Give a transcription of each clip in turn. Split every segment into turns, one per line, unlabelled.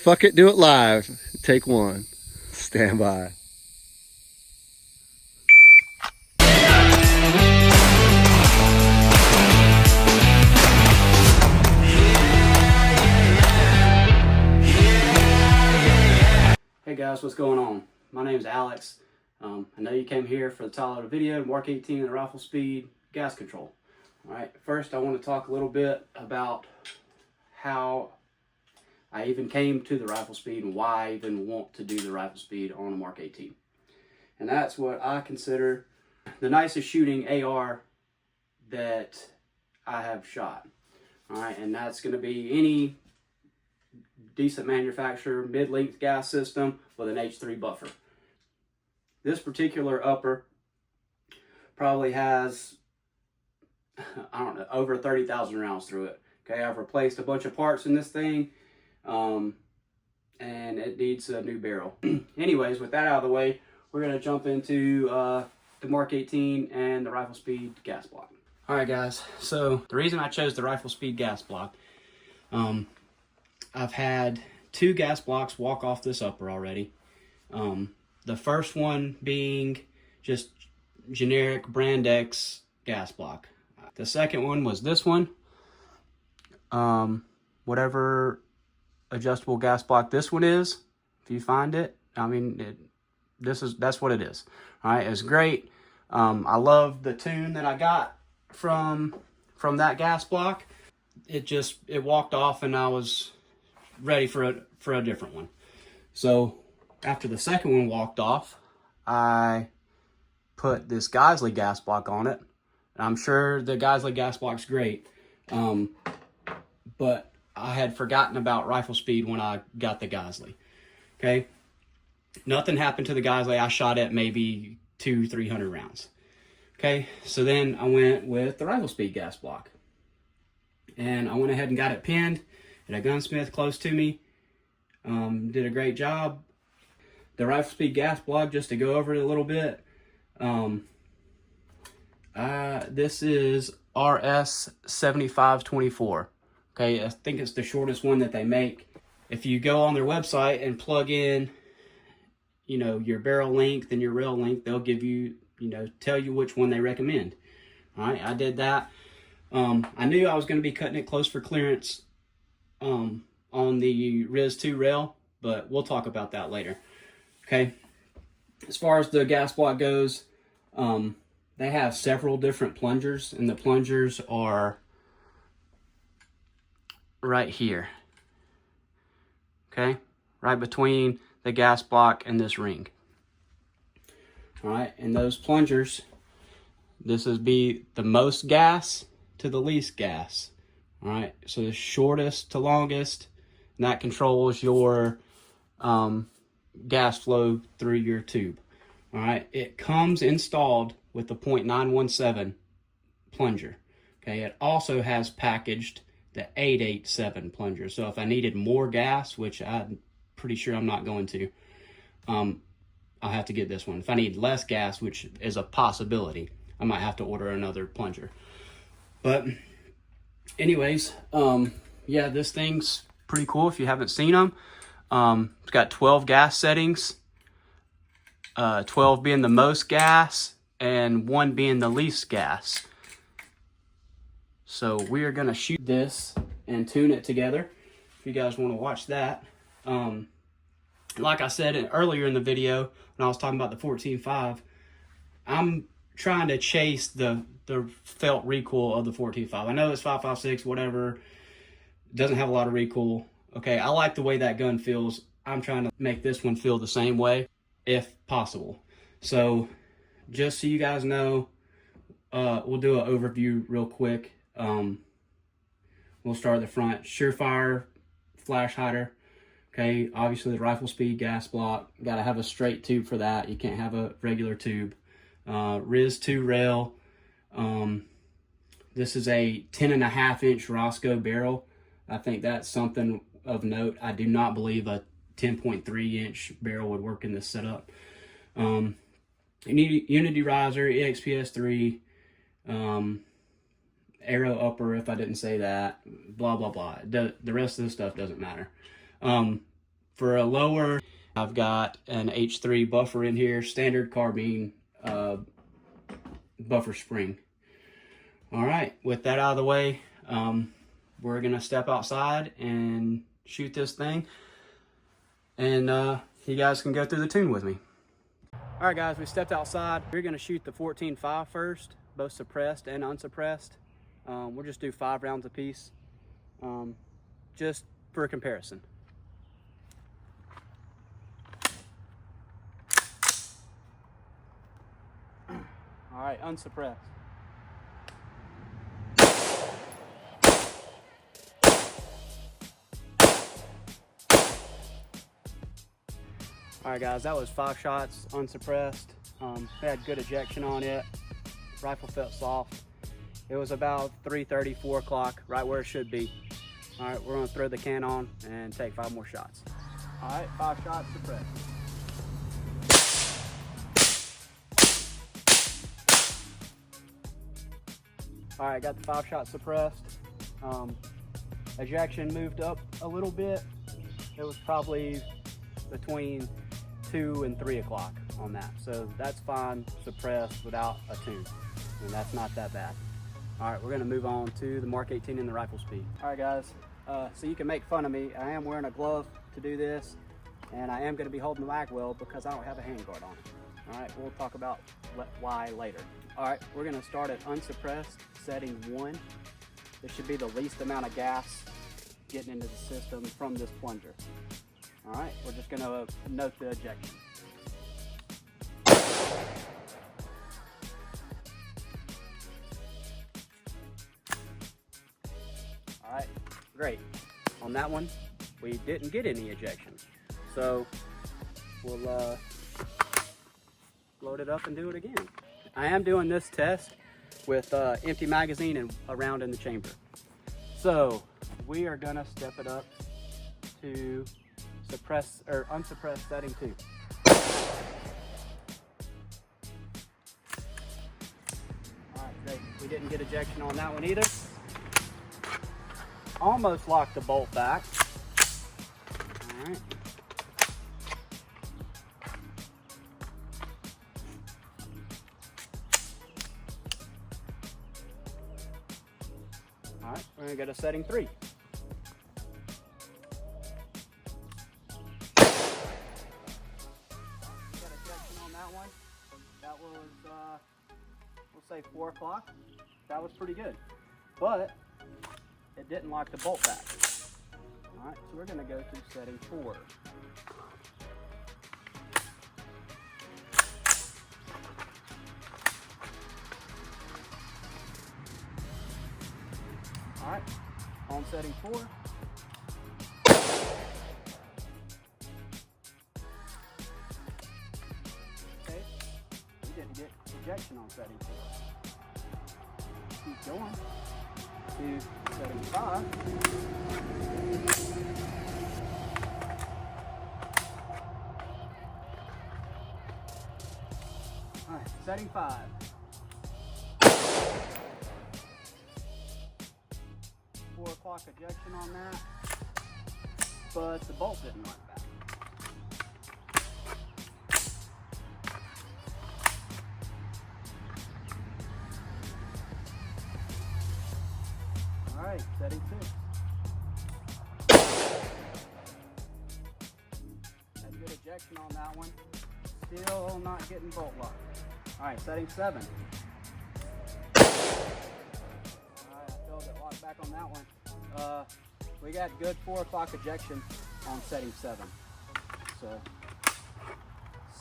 Fuck it, do it live. Take one. Stand by.
Hey guys, what's going on? My name is Alex. I know you came here for the title of the video, MK18 and the Riflespeed Gas Control. Alright, first I want to talk a little bit about how I even came to the Riflespeed and why I even want to do the Riflespeed on a Mark 18. And that's what I consider the nicest shooting AR that I have shot. Alright, and that's going to be any decent manufacturer, mid-length gas system with an H3 buffer. This particular upper probably has, I don't know, over 30,000 rounds through it. Okay, I've replaced a bunch of parts in this thing, and it needs a new barrel. Anyways, with that out of the way, we're going to jump into the Mark 18 and the Riflespeed gas block. Alright guys, so the reason I chose the Riflespeed gas block, I've had 2 gas blocks walk off this upper already. The first one being just generic brand X gas block. The second one was this one. Whatever adjustable gas block this one is, if you find it, I mean, that's what it is. All right, it's great. I love the tune that I got from that gas block. It walked off and I was ready for a different one. So after the second one walked off, I put this Geisley gas block on it. And I'm sure the Geisley gas block's great, but I had forgotten about Riflespeed when I got the Geisley. Okay, nothing happened to the Geisley. I shot at maybe 200-300 rounds. Okay, so then I went with the Riflespeed gas block, and I went ahead and got it pinned at a gunsmith close to me. Did a great job. The Riflespeed gas block, just to go over it a little bit, this is RS7524. Okay, I think it's the shortest one that they make. If you go on their website and plug in, you know, your barrel length and your rail length, they'll give you, you know, tell you which one they recommend. All right, I did that. I knew I was going to be cutting it close for clearance on the RIS2 rail, but we'll talk about that later. Okay, as far as the gas block goes, they have several different plungers, and the plungers are right here. Okay, right between the gas block and this ring. All right, and those plungers, this would be the most gas to the least gas. All right, so the shortest to longest, and that controls your gas flow through your tube. All right, it comes installed with the .917 plunger. Okay, it also has packaged the 887 plunger. So if I needed more gas, which I'm pretty sure I'm not going to, I'll have to get this one. If I need less gas, which is a possibility, I might have to order another plunger. But anyways, yeah, this thing's pretty cool if you haven't seen them. It's got 12 gas settings, 12 being the most gas and 1 being the least gas. So we are going to shoot this and tune it together if you guys want to watch that. Like I said earlier in the video when I was talking about the 14.5, I'm trying to chase the felt recoil of the 14.5. I know it's 5.56, whatever, doesn't have a lot of recoil. Okay, I like the way that gun feels. I'm trying to make this one feel the same way, if possible. So, just so you guys know, we'll do an overview real quick. We'll start at the front. Surefire flash hider. Okay, obviously the Riflespeed gas block. Got to have a straight tube for that. You can't have a regular tube. RIS2 rail. This is a 10.5-inch Roscoe barrel. I think that's something of note. I do not believe a 10.3-inch barrel would work in this setup. Unity riser, EXPS3, arrow upper, if I didn't say that, blah, blah, blah. The rest of this stuff doesn't matter. For a lower, I've got an H3 buffer in here, standard carbine buffer spring. All right, with that out of the way, we're gonna step outside and shoot this thing, and you guys can go through the tune with me. All right, guys, we stepped outside. We're gonna shoot the 14.5 first, both suppressed and unsuppressed. We'll just do 5 rounds apiece, just for a comparison. All right, unsuppressed. All right, guys, that was 5 shots unsuppressed. They had good ejection on it. Rifle felt soft. It was about 3:30, 4 o'clock, right where it should be. All right, we're gonna throw the can on and take 5 more shots. All right, 5 shots suppressed. All right, got the 5 shots suppressed. Ejection moved up a little bit. It was probably between 2 and 3 o'clock on that. So that's fine, suppressed without a tune. And that's not that bad. All right, we're gonna move on to the Mark 18 and the Riflespeed. All right, guys, so you can make fun of me. I am wearing a glove to do this, and I am gonna be holding the mag well because I don't have a handguard on it. All right, we'll talk about why later. All right, we're gonna start at unsuppressed, setting 1. This should be the least amount of gas getting into the system from this plunger. All right, we're just gonna note the ejection. All right, great. On that one, we didn't get any ejection. So we'll load it up and do it again. I am doing this test with empty magazine and a round in the chamber. So we are gonna step it up to unsuppressed setting 2. All right, great. We didn't get ejection on that one either. Almost locked the bolt back. All right. All right, we're gonna go to setting 3. That was, we'll say 4 o'clock. That was pretty good, but it didn't lock the bolt back. All right, so we're gonna go to setting 4. All right, on setting 4. Didn't get ejection on setting 4. Keep going to setting 5. All right, setting 5. 4 o'clock ejection on that, but the bolt didn't lock back. All right, setting 6. Had good ejection on that one. Still not getting bolt locked. All right, setting 7. All right, I felt it locked back on that one. We got good 4 o'clock ejection on setting 7. So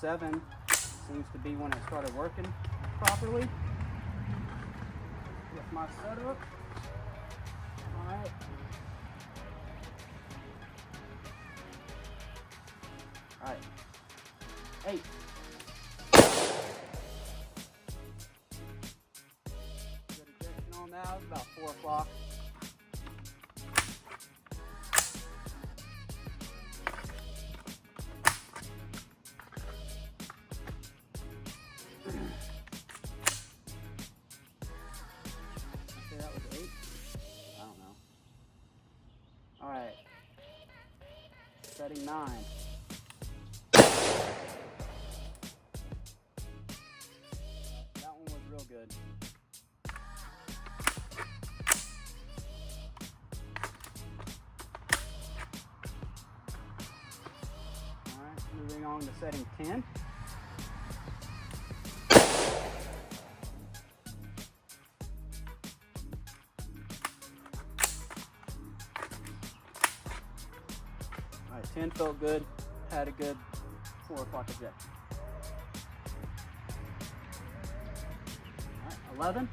7 seems to be when it started working properly with my setup. All right. All right. 8. Good ejection on that. It's about 4 o'clock. That was 8. I don't know. All right. setting 9. That one was real good. Alright, moving on to setting 10. Alright, 10 felt good, had a good 4 o'clock ejection. Alright, 11.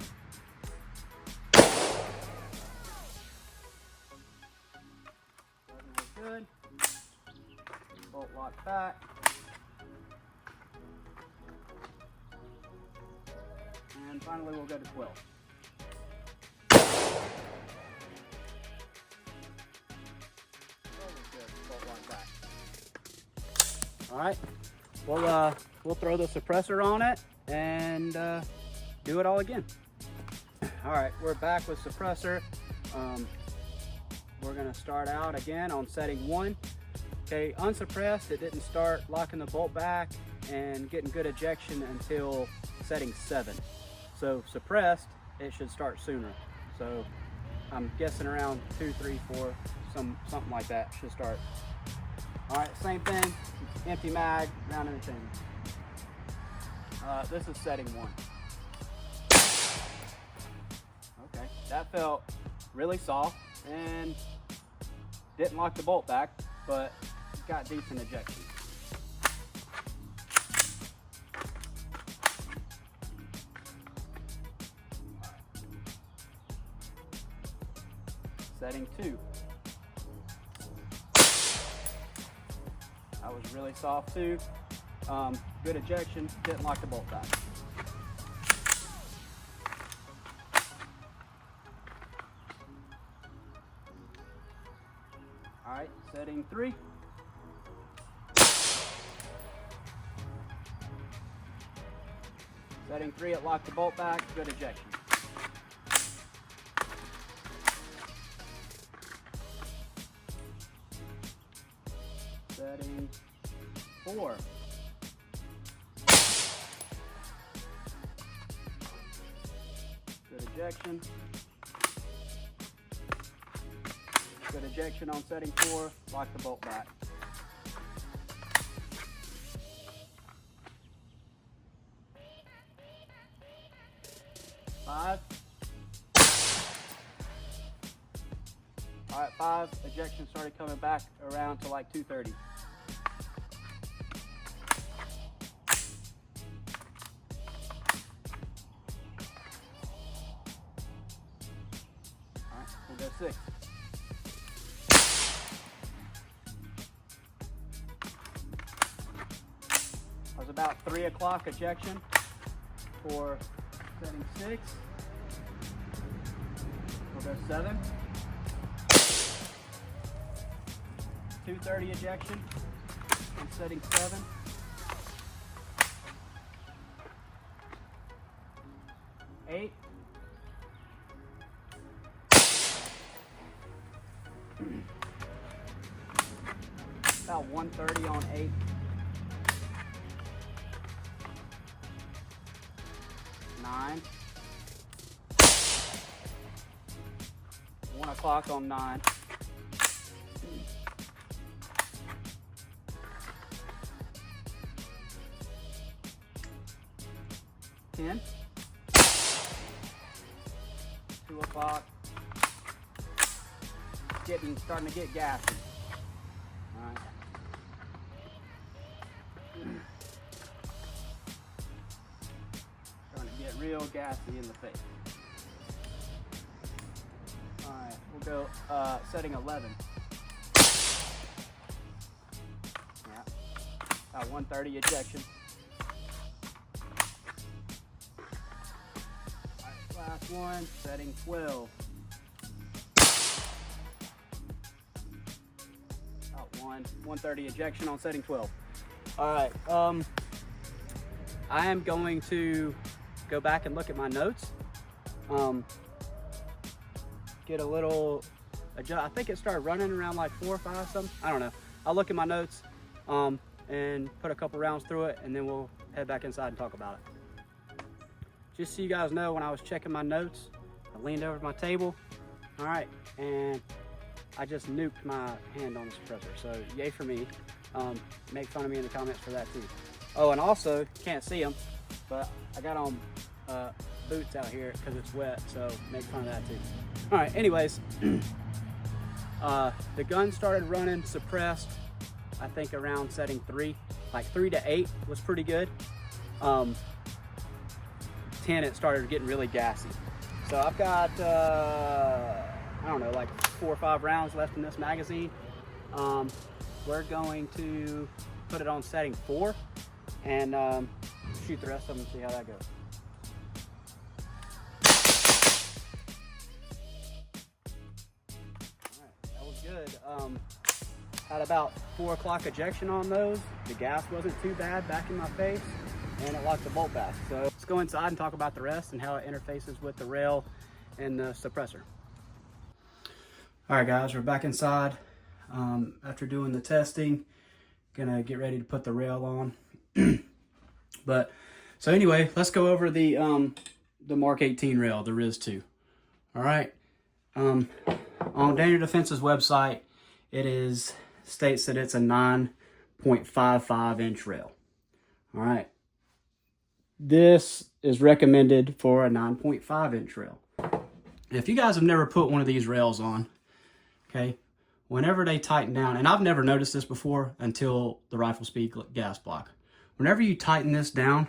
Was good. Bolt lock back. And finally we'll go to 12. All right, we'll throw the suppressor on it and do it all again. All right, we're back with suppressor. We're gonna start out again on setting 1. Okay, unsuppressed, it didn't start locking the bolt back and getting good ejection until setting 7. So suppressed, it should start sooner. So I'm guessing around 2, 3, 4, something like that should start. All right, same thing, empty mag, round in the chain. This is setting 1. Okay, that felt really soft and didn't lock the bolt back, but got decent ejection. Setting 2. That was really soft too. Good ejection, didn't lock the bolt back. All right, setting 3. Setting 3, it locked the bolt back, good ejection. Setting 4. Good ejection. Good ejection on setting 4, lock the bolt back. Five. All right, 5, ejection started coming back around to like 230. All right, we'll go 6. That was about 3 o'clock ejection for setting 6. We'll go 7. 230 ejection on setting 7. 8. About 130 on 8. 9. 1 o'clock on 9. 10. 2 o'clock. Starting to get gassy. All right. Starting to get real gassy in the face. All right, we'll go setting 11. Yeah, about 130 ejection. All right, last one, setting 12. About 130 ejection on setting 12. All right, I am going to go back and look at my notes. Get a little adjust. I think it started running around like 4 or 5 something. I don't know. I'll look at my notes and put a couple rounds through it, and then we'll head back inside and talk about it. Just so you guys know, when I was checking my notes, I leaned over my table, all right, and I just nuked my hand on the suppressor. So yay for me. Make fun of me in the comments for that too. Oh, and also, can't see them, but I got on boots out here because it's wet, so make fun of that too. All right, anyways, the gun started running suppressed, I think around setting 3, like 3 to 8 was pretty good. 10, it started getting really gassy. So I've got, I don't know, like 4 or 5 rounds left in this magazine. We're going to put it on setting 4 and shoot the rest of them and see how that goes. All right, that was good. Had about 4 o'clock ejection on those. The gas wasn't too bad back in my face, and it locked the bolt back. So let's go inside and talk about the rest and how it interfaces with the rail and the suppressor. All right, guys, we're back inside after doing the testing. Gonna get ready to put the rail on. So anyway, let's go over the Mark 18 rail, the RIS2. All right, on Daniel Defense's website, it states that it's a 9.55 inch rail. All right, this is recommended for a 9.5 inch rail. If you guys have never put one of these rails on, okay, whenever they tighten down, and I've never noticed this before until the Riflespeed gas block. Whenever you tighten this down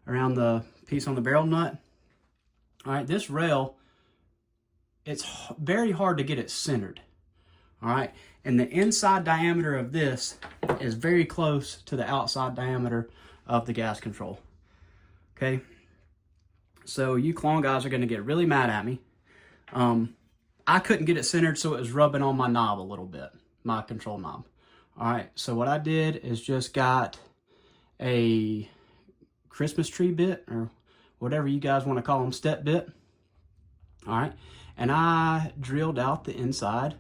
around the piece on the barrel nut, all right, this rail, it's very hard to get it centered, all right? And the inside diameter of this is very close to the outside diameter of the gas control, okay? So you clone guys are gonna get really mad at me. I couldn't get it centered, so it was rubbing on my knob a little bit, my control knob. All right, so what I did is just got a Christmas tree bit, or whatever you guys want to call them, step bit. All right, and I drilled out the inside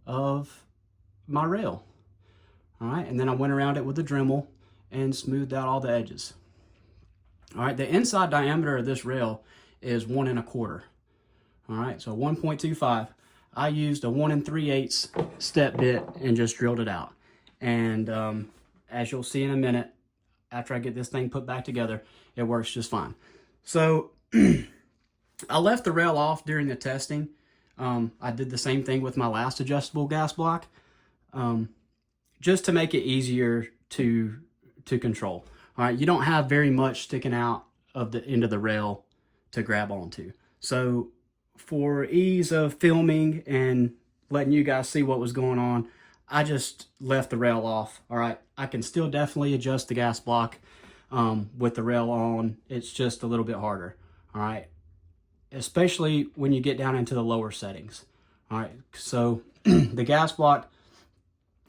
of my rail. All right, and then I went around it with a Dremel and smoothed out all the edges. All right, the inside diameter of this rail is 1 1/4. All right, so 1.25. I used a 1 3/8 step bit and just drilled it out. And as you'll see in a minute, after I get this thing put back together, it works just fine. So I left the rail off during the testing. I did the same thing with my last adjustable gas block, just to make it easier to control. All right, you don't have very much sticking out of the end of the rail to grab onto. So for ease of filming and letting you guys see what was going on, I just left the rail off. All right, I can still definitely adjust the gas block with the rail on. It's just a little bit harder, all right, especially when you get down into the lower settings. All right, so the gas block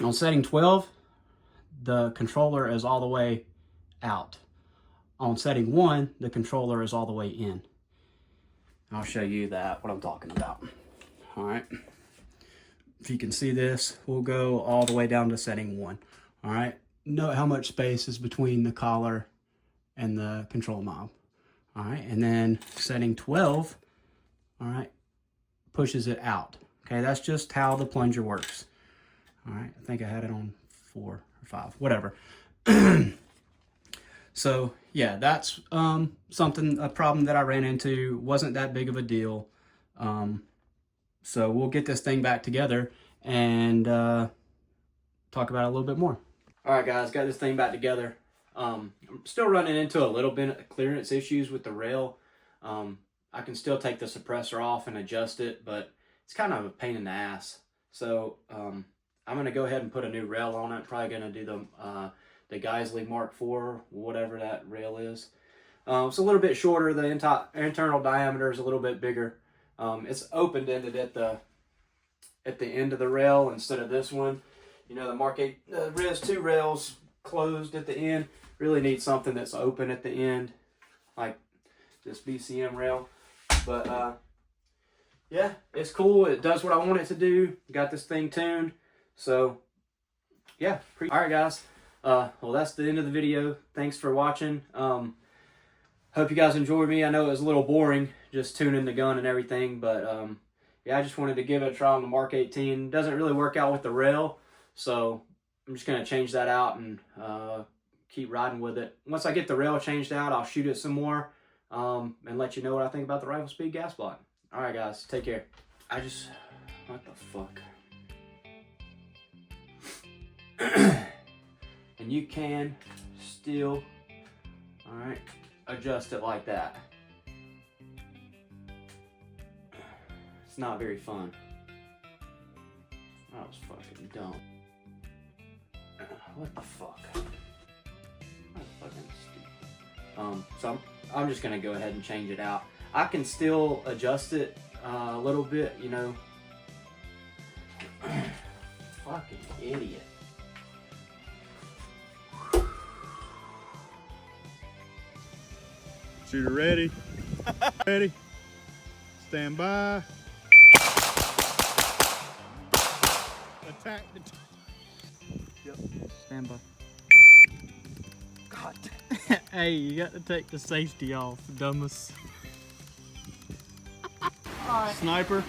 on setting 12, the controller is all the way out. On setting 1, the controller is all the way in. I'll show you what I'm talking about. All right, if you can see this, we'll go all the way down to setting 1. All right, note how much space is between the collar and the control knob. All right, and then setting 12, all right, pushes it out. Okay, that's just how the plunger works. All right, I think I had it on 4 or 5, whatever. So yeah, that's a problem that I ran into. Wasn't that big of a deal. So we'll get this thing back together and talk about it a little bit more. All right, guys, got this thing back together. I'm still running into a little bit of clearance issues with the rail. I can still take the suppressor off and adjust it, but it's kind of a pain in the ass. So I'm gonna go ahead and put a new rail on it. Probably gonna do the Geisley Mark IV, whatever that rail is. It's a little bit shorter. The internal diameter is a little bit bigger. It's open-ended at the end of the rail instead of this one. You know, the Mark 8, the RIS2 rails closed at the end. Really need something that's open at the end, like this BCM rail. But yeah, it's cool. It does what I want it to do. Got this thing tuned. So yeah, all right, guys. Well, that's the end of the video. Thanks for watching. Hope you guys enjoyed me. I know it was a little boring just tuning the gun and everything, but yeah, I just wanted to give it a try on the Mark 18. Doesn't really work out with the rail, so I'm just going to change that out and keep riding with it. Once I get the rail changed out, I'll shoot it some more and let you know what I think about the Riflespeed gas block. All right, guys, take care. What the fuck? And you can still, all right, adjust it like that. It's not very fun. That was fucking dumb. What the fuck? That's fucking stupid. So I'm just gonna go ahead and change it out. I can still adjust it a little bit, you know. Fucking idiot.
Shooter ready. Ready. Stand by. Attack the Yep.
Stand by.
God.
Hey, you got to take the safety off, dumbass.
Sniper.